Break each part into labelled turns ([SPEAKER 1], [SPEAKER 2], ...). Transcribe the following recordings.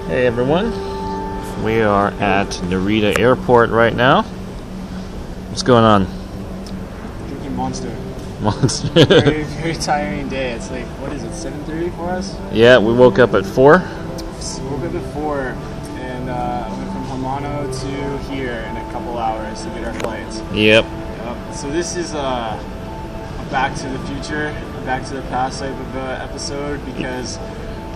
[SPEAKER 1] Hey everyone, we are at Narita Airport right now. What's going on?
[SPEAKER 2] Drinking Monster.
[SPEAKER 1] Monster.
[SPEAKER 2] Very, very tiring day. It's like, what is it, 7:30 for us?
[SPEAKER 1] Yeah, we woke up at 4.
[SPEAKER 2] So we woke up at 4 and went from Hamano to here in a couple hours to get our flights.
[SPEAKER 1] Yep.
[SPEAKER 2] So this is a Back to the Future, a Back to the Past type of episode, because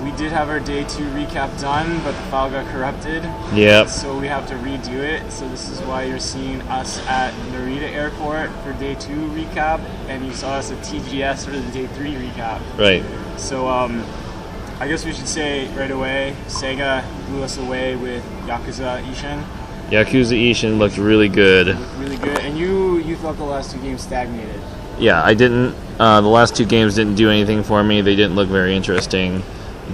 [SPEAKER 2] we did have our day 2 recap done, but the file got corrupted.
[SPEAKER 1] Yep.
[SPEAKER 2] So we have to redo it. So this is why you're seeing us at Narita Airport for day 2 recap, and you saw us at TGS for the day 3 recap.
[SPEAKER 1] Right.
[SPEAKER 2] So I guess we should say right away, Sega blew us away with Yakuza Ishin.
[SPEAKER 1] Yakuza Ishin looked really good.
[SPEAKER 2] Looked really good. And you thought the last 2 games stagnated.
[SPEAKER 1] Yeah, I didn't. The last 2 games didn't do anything for me. They didn't look very interesting.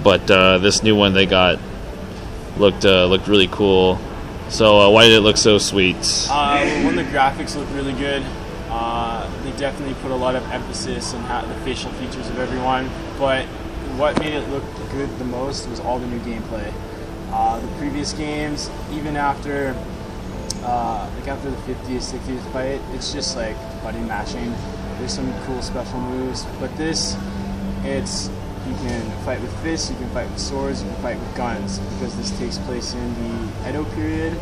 [SPEAKER 1] But this new one they got looked really cool. So why did it look so sweet?
[SPEAKER 2] One, the graphics look really good. They definitely put a lot of emphasis on the facial features of everyone. But what made it look good the most was all the new gameplay. The previous games, even after after the 50th, 60th fight, it's just like button mashing. There's some cool special moves, but this, you can fight with fists, you can fight with swords, you can fight with guns, because this takes place in the Edo period,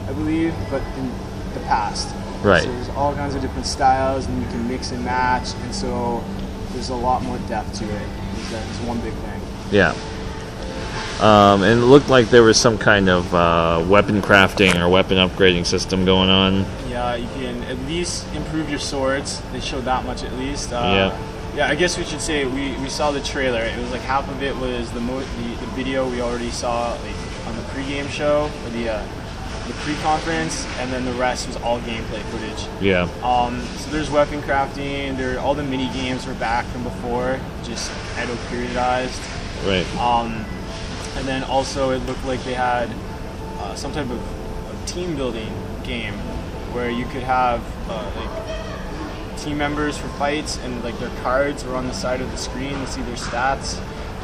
[SPEAKER 2] I believe, but in the past.
[SPEAKER 1] Right. So
[SPEAKER 2] there's all kinds of different styles, and you can mix and match, and so there's a lot more depth to it. That's one big thing.
[SPEAKER 1] Yeah. And it looked like there was some kind of weapon crafting or weapon upgrading system going on.
[SPEAKER 2] Yeah, you can at least improve your swords. They showed that much at least. Yeah, I guess we should say we saw the trailer. It was like half of it was the video we already saw like on the pre-game show or the pre-conference, and then the rest was all gameplay footage.
[SPEAKER 1] Yeah.
[SPEAKER 2] So there's weapon crafting. All the mini games were back from before, just Edo periodized.
[SPEAKER 1] Right.
[SPEAKER 2] And then also it looked like they had some type of team building game where you could have like team members for fights, and like their cards were on the side of the screen to see their stats,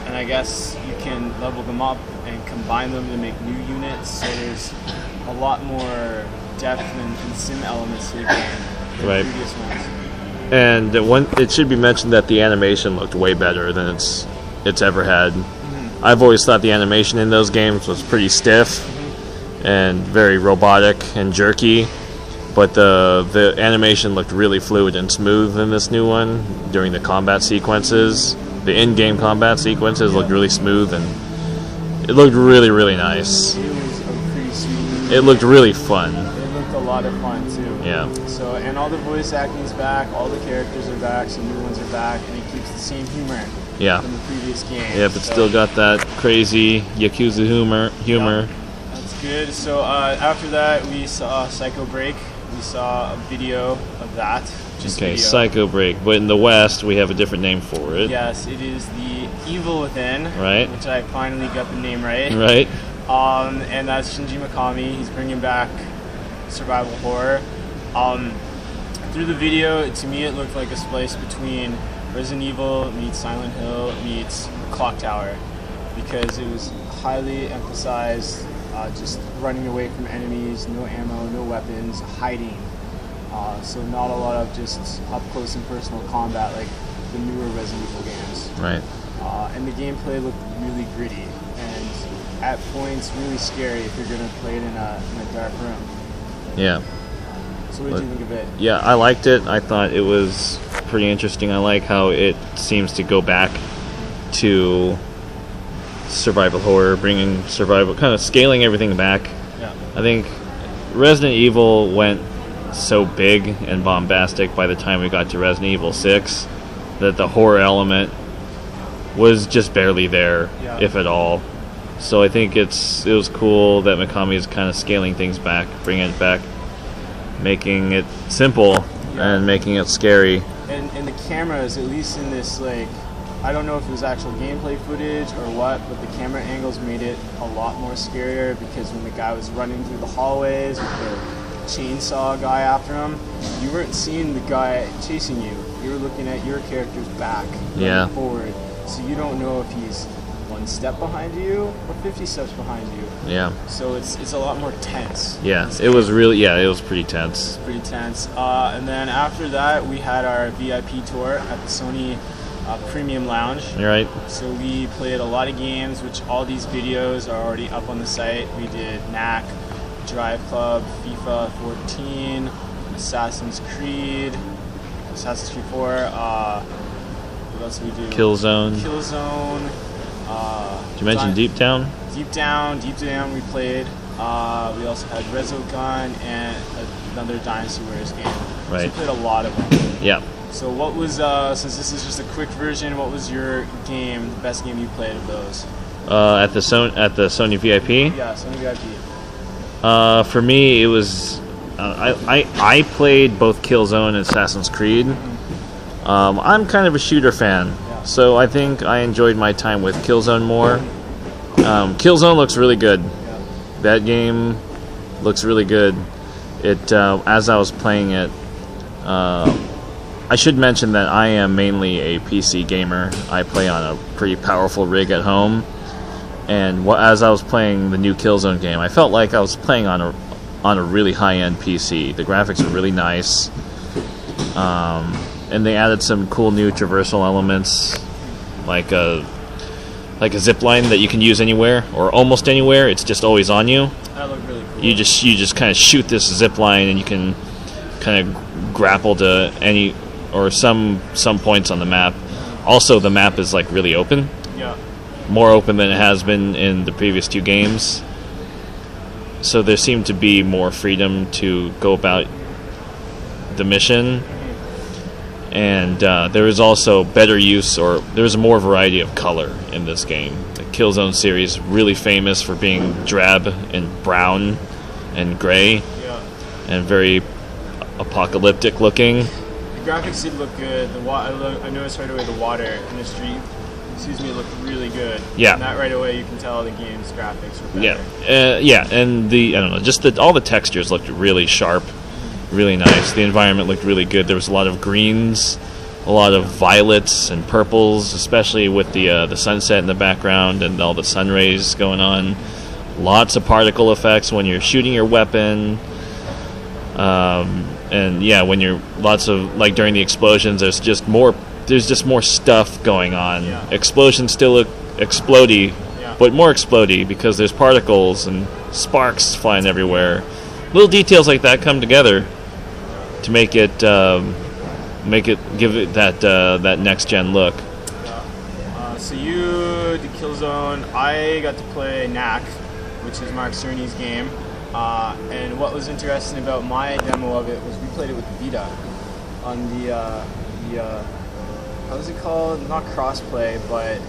[SPEAKER 2] and I guess you can level them up and combine them to make new units. So there's a lot more depth and sim elements to the game than
[SPEAKER 1] right.
[SPEAKER 2] the previous ones.
[SPEAKER 1] And it should be mentioned that the animation looked way better than it's ever had. Mm-hmm. I've always thought the animation in those games was pretty stiff and very robotic and jerky. But the animation looked really fluid and smooth in this new one during the combat sequences. The in-game combat sequences looked really smooth, and it looked really, really nice.
[SPEAKER 2] It was a pretty sweet.
[SPEAKER 1] It looked really fun.
[SPEAKER 2] It looked a lot of fun too.
[SPEAKER 1] Yeah.
[SPEAKER 2] So, and all the voice acting's back, all the characters are back, some new ones are back, and it keeps the same humor.
[SPEAKER 1] Yeah.
[SPEAKER 2] From the previous game.
[SPEAKER 1] Yeah, but still got that crazy Yakuza humor.
[SPEAKER 2] Yeah, that's good. So after that, we saw Psycho Break. We saw a video of that.
[SPEAKER 1] Okay, Psycho Break. But in the West, we have a different name for it.
[SPEAKER 2] Yes, it is the Evil Within.
[SPEAKER 1] Right.
[SPEAKER 2] Which I finally got the name right.
[SPEAKER 1] Right.
[SPEAKER 2] And that's Shinji Mikami. He's bringing back survival horror. Through the video, to me, it looked like a splice between Resident Evil meets Silent Hill meets Clock Tower, because it was highly emphasized just running away from enemies, no ammo, no weapons, hiding. So not a lot of just up close and personal combat like the newer Resident Evil games.
[SPEAKER 1] Right.
[SPEAKER 2] And the gameplay looked really gritty and at points really scary if you're going to play it in a dark room.
[SPEAKER 1] Yeah.
[SPEAKER 2] So what did you think of it?
[SPEAKER 1] Yeah, I liked it. I thought it was pretty interesting. I like how it seems to go back to survival horror, bringing survival, kind of scaling everything back.
[SPEAKER 2] Yeah.
[SPEAKER 1] I think Resident Evil went so big and bombastic by the time we got to Resident Evil 6 that the horror element was just barely there, if at all. So I think it was cool that Mikami is kind of scaling things back, bringing it back, making it simple and making it scary.
[SPEAKER 2] And the cameras, at least in this, like, I don't know if it was actual gameplay footage or what, but the camera angles made it a lot more scarier, because when the guy was running through the hallways with the chainsaw guy after him, you weren't seeing the guy chasing you. You were looking at your character's back, running forward. So you don't know if he's one step behind you or 50 steps behind you.
[SPEAKER 1] Yeah.
[SPEAKER 2] So it's a lot more tense.
[SPEAKER 1] Yeah, it was pretty tense.
[SPEAKER 2] Pretty tense. And then after that, we had our VIP tour at the Sony Premium Lounge.
[SPEAKER 1] You're right.
[SPEAKER 2] So we played a lot of games, which all these videos are already up on the site. We did NAC, Drive Club, FIFA 14, Assassin's Creed 4. What else did we do?
[SPEAKER 1] Killzone.
[SPEAKER 2] Killzone.
[SPEAKER 1] Did you mention Deep Down?
[SPEAKER 2] Deep Down we played. We also had Resogun and another Dynasty Warriors game.
[SPEAKER 1] Right.
[SPEAKER 2] So we played a lot of them.
[SPEAKER 1] Yeah.
[SPEAKER 2] So what was, since this is just a quick version, what was your game, the best game you played of those?
[SPEAKER 1] At the Sony VIP?
[SPEAKER 2] Yeah, Sony VIP.
[SPEAKER 1] For me, it was I played both Killzone and Assassin's Creed. I'm kind of a shooter fan, so I think I enjoyed my time with Killzone more. Killzone looks really good.
[SPEAKER 2] Yeah.
[SPEAKER 1] That game looks really good. It as I was playing it, I should mention that I am mainly a PC gamer. I play on a pretty powerful rig at home, and as I was playing the new Killzone game, I felt like I was playing on a really high-end PC. The graphics are really nice, and they added some cool new traversal elements, like a zip line that you can use anywhere or almost anywhere. It's just always on you.
[SPEAKER 2] That looked really cool.
[SPEAKER 1] You just kind of shoot this zip line, and you can kind of grapple to any or some points on the map. Also, the map is like really open.
[SPEAKER 2] Yeah.
[SPEAKER 1] More open than it has been in the previous two games. So there seemed to be more freedom to go about the mission. And there was also better use, or there was more variety of color in this game. The Killzone series, really famous for being drab and brown and gray, and very apocalyptic looking.
[SPEAKER 2] The graphics did look good. I noticed right away the water in the street. Looked really good.
[SPEAKER 1] Yeah.
[SPEAKER 2] And that right away you can tell the game's graphics were better.
[SPEAKER 1] Yeah, and all the textures looked really sharp, really nice. The environment looked really good. There was a lot of greens, a lot of violets and purples, especially with the sunset in the background and all the sun rays going on. Lots of particle effects when you're shooting your weapon. And yeah, when you're during the explosions, there's just more stuff going on.
[SPEAKER 2] Yeah.
[SPEAKER 1] Explosions still look explodey, but more explodey because there's particles and sparks flying everywhere. Little details like that come together to make it give it that next gen look.
[SPEAKER 2] So you did Killzone. I got to play NAC, which is Mark Cerny's game. And what was interesting about my demo of it was we played it with the Vita on the how is it called? Not crossplay, but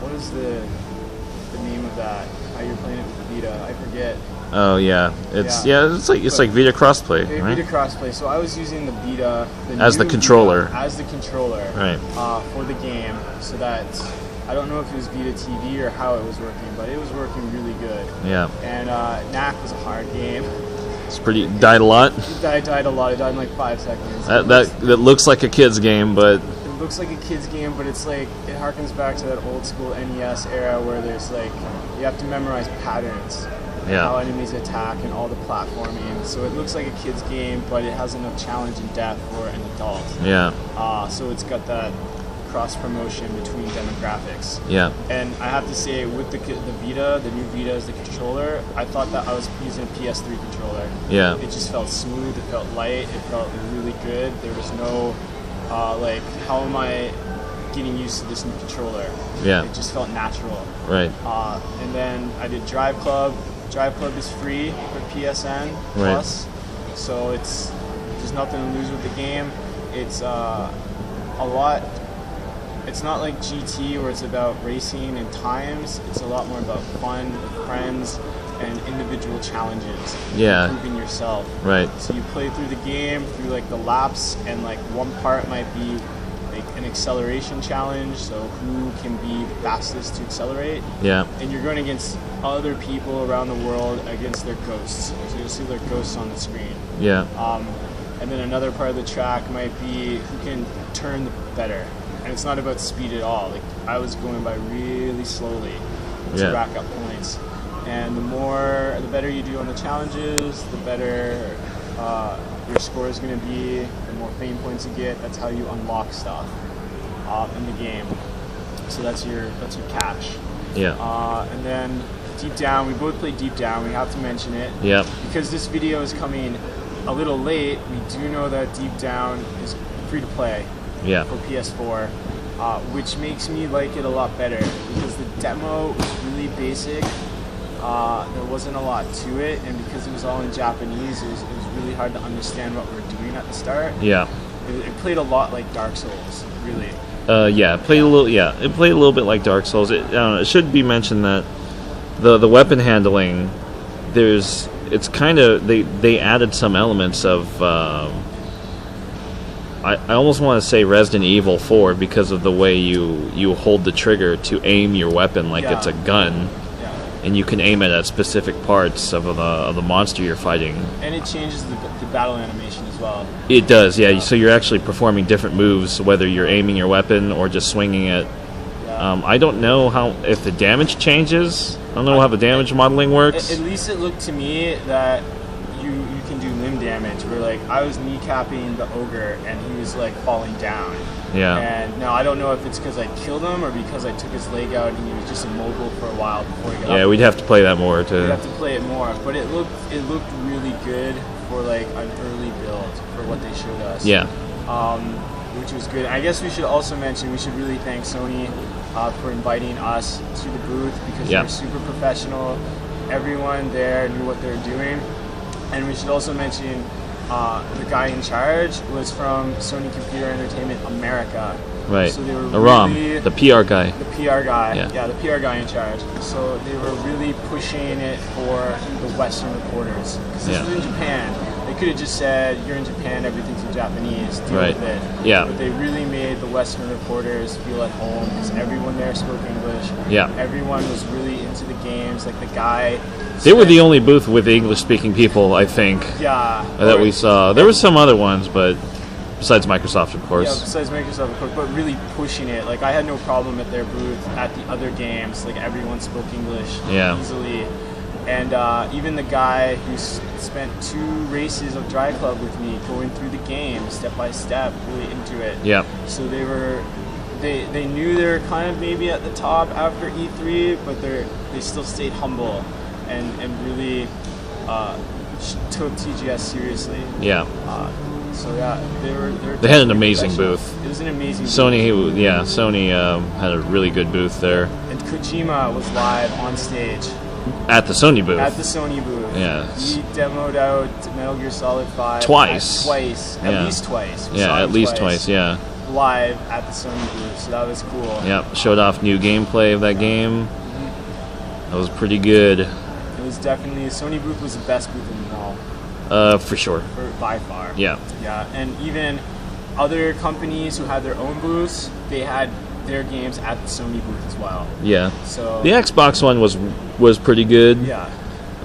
[SPEAKER 2] what is the name of that? How you're playing it with the Vita? I forget.
[SPEAKER 1] Oh yeah, it's like Vita crossplay, right?
[SPEAKER 2] Vita crossplay. So I was using the Vita
[SPEAKER 1] as the controller,
[SPEAKER 2] right? For the game, so that I don't know if it was Vita TV or how it was working, but it was working really good.
[SPEAKER 1] Yeah.
[SPEAKER 2] And NAC was a hard game.
[SPEAKER 1] It's died a lot.
[SPEAKER 2] It died a lot. It died in like 5 seconds.
[SPEAKER 1] That looks like a kid's game, but
[SPEAKER 2] it looks like a kid's game, but it's like it harkens back to that old school NES era where there's like you have to memorize patterns.
[SPEAKER 1] Yeah.
[SPEAKER 2] How enemies attack and all the platforming. So it looks like a kid's game, but it has enough challenge and depth for an adult.
[SPEAKER 1] Yeah.
[SPEAKER 2] So it's got that cross promotion between demographics.
[SPEAKER 1] Yeah.
[SPEAKER 2] And I have to say, with the Vita, the new Vita as the controller, I thought that I was using a PS3 controller.
[SPEAKER 1] Yeah.
[SPEAKER 2] It just felt smooth. It felt light. It felt really good. There was no how am I getting used to this new controller?
[SPEAKER 1] Yeah.
[SPEAKER 2] It just felt natural.
[SPEAKER 1] Right.
[SPEAKER 2] And then I did Drive Club. Drive Club is free for PSN Plus, so there's nothing to lose with the game. It's a lot. It's not like GT where it's about racing and times. It's a lot more about fun, friends, and individual challenges.
[SPEAKER 1] Yeah.
[SPEAKER 2] Improving yourself.
[SPEAKER 1] Right.
[SPEAKER 2] So you play through the game through like the laps, and like one part might be like an acceleration challenge. So who can be the fastest to accelerate?
[SPEAKER 1] Yeah. And
[SPEAKER 2] you're going against other people around the world against their ghosts. So you'll see their ghosts on the screen.
[SPEAKER 1] Yeah.
[SPEAKER 2] And then another part of the track might be who can turn better. and it's not about speed at all. Like I was going by really slowly to rack up points, and the better you do on the challenges, the better your score is going to be. The more fame points you get, that's how you unlock stuff in the game. So that's your catch.
[SPEAKER 1] Yeah.
[SPEAKER 2] And then Deep Down, we both played Deep Down. We have to mention it.
[SPEAKER 1] Yep.
[SPEAKER 2] Because this video is coming a little late, we do know that Deep Down is free to play for PS4, which makes me like it a lot better because the demo was really basic. There wasn't a lot to it, and because it was all in Japanese, it was really hard to understand what we were doing at the start.
[SPEAKER 1] Yeah.
[SPEAKER 2] It played a lot like Dark Souls, really.
[SPEAKER 1] It played a little bit like Dark Souls. It should be mentioned that the weapon handling, it's kind of they added some elements of I almost want to say Resident Evil 4 because of the way you hold the trigger to aim your weapon like it's a gun. And you can aim it at specific parts of the monster you're fighting. And it changes the battle animation as well. It does, yeah. So you're actually performing different moves, whether you're aiming your weapon or just swinging it. I don't know if the damage changes. I don't know how the damage modeling works. At least it looked to me that you can do limb damage, where like I was kneecapping the ogre and he was like falling down. Yeah. And now I don't know if it's because I killed him or because I took his leg out and he was just immobile for a while before he got up. Yeah, we'd have to play that more. We'd have to play it more, but it looked really good for like an early build for what they showed us. Yeah. Which was good. I guess we should also mention we should really thank Sony for inviting us to the booth because they were super professional. Everyone there knew what they were doing, and we should also mention. The guy in charge was from Sony Computer Entertainment America. Right. So they were really, the PR guy. The PR guy. Yeah, the PR guy in charge. So they were really pushing it for the Western reporters. Because this was in Japan. They could have just said, you're in Japan, everything's in Japanese, deal with it. Yeah. But they really made the Western reporters feel at home because everyone there spoke English. Yeah. Everyone was really into the games. Like the guy... They were the only booth with English-speaking people, I think, that we saw. There were some other ones, but besides Microsoft, of course. Yeah, besides Microsoft, of course, but really pushing it. Like, I had no problem at their booth at the other games. Like, everyone spoke English easily. And even the guy who spent 2 races of Dry Club with me, going through the game step by step, really into it. Yeah. So they knew they were kind of maybe at the top after E3, but they still stayed humble. And really took TGS seriously. Yeah. So yeah, they had an amazing booth. It was an amazing Sony booth. Sony had a really good booth there. And Kojima was live on stage. At the Sony booth. At the Sony booth. Yeah. He demoed out Metal Gear Solid 5. Twice. At least twice. Yeah, at least twice, yeah. Live at the Sony booth, so that was cool. Yeah, showed off new gameplay of that game. That was pretty good. It was definitely, Sony booth was the best booth in the mall. For sure. By far. Yeah. Yeah, and even other companies who had their own booths, they had their games at the Sony booth as well. Yeah. So the Xbox one was pretty good. Yeah.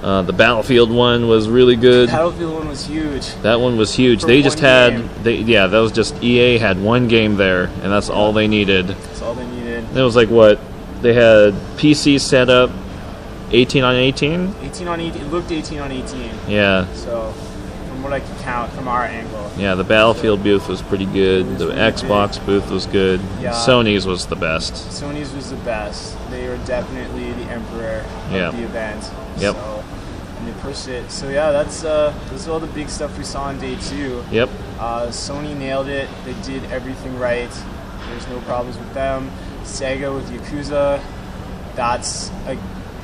[SPEAKER 1] The Battlefield one was really good. The Battlefield one was huge. That one was huge. They just had, that was just, EA had one game there, and that's all they needed. That's all they needed. It was like what? They had PC set up 18 on 18? 18 on 18. It looked 18 on 18. Yeah. So, from what I can count from our angle. Yeah, the Battlefield booth was pretty good. The Xbox booth was good. Yeah. Sony's was the best. Sony's was the best. They were definitely the emperor of the event. Yep. So, and they pushed it. So yeah, that's all the big stuff we saw on day 2. Yep. Sony nailed it. They did everything right. There's no problems with them. Sega with Yakuza. That's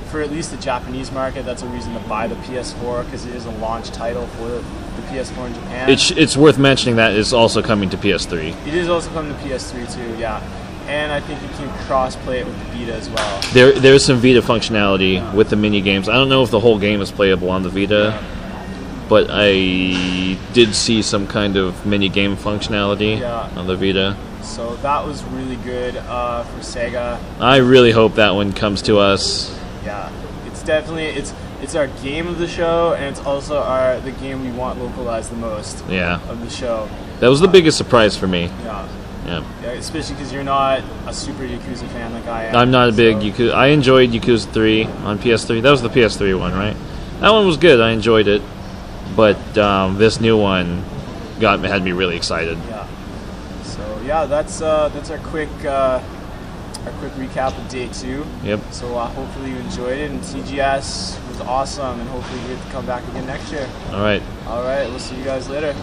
[SPEAKER 1] for at least the Japanese market, that's a reason to buy the PS4 because it is a launch title for the PS4 in Japan. It's worth mentioning that it's also coming to PS3. It is also coming to PS3 too, yeah. And I think you can cross-play it with the Vita as well. There's some Vita functionality with the mini games. I don't know if the whole game is playable on the Vita, but I did see some kind of mini game functionality on the Vita. So that was really good for Sega. I really hope that one comes to us. Yeah, it's definitely it's our game of the show, and it's also the game we want localized the most. Yeah. Of the show. That was the biggest surprise for me. Yeah. Yeah.
[SPEAKER 2] Yeah, especially because you're not a super Yakuza fan like I am.
[SPEAKER 1] I'm not a big Yakuza. I enjoyed Yakuza 3 on PS3. That was the PS3 one, right? That one was good. I enjoyed it, but this new one had me really excited.
[SPEAKER 2] Yeah. So yeah, that's our quick recap of day 2.
[SPEAKER 1] Yep.
[SPEAKER 2] So hopefully you enjoyed it, and TGS was awesome, and hopefully you get to come back again next year.
[SPEAKER 1] All right.
[SPEAKER 2] All right. We'll see you guys later.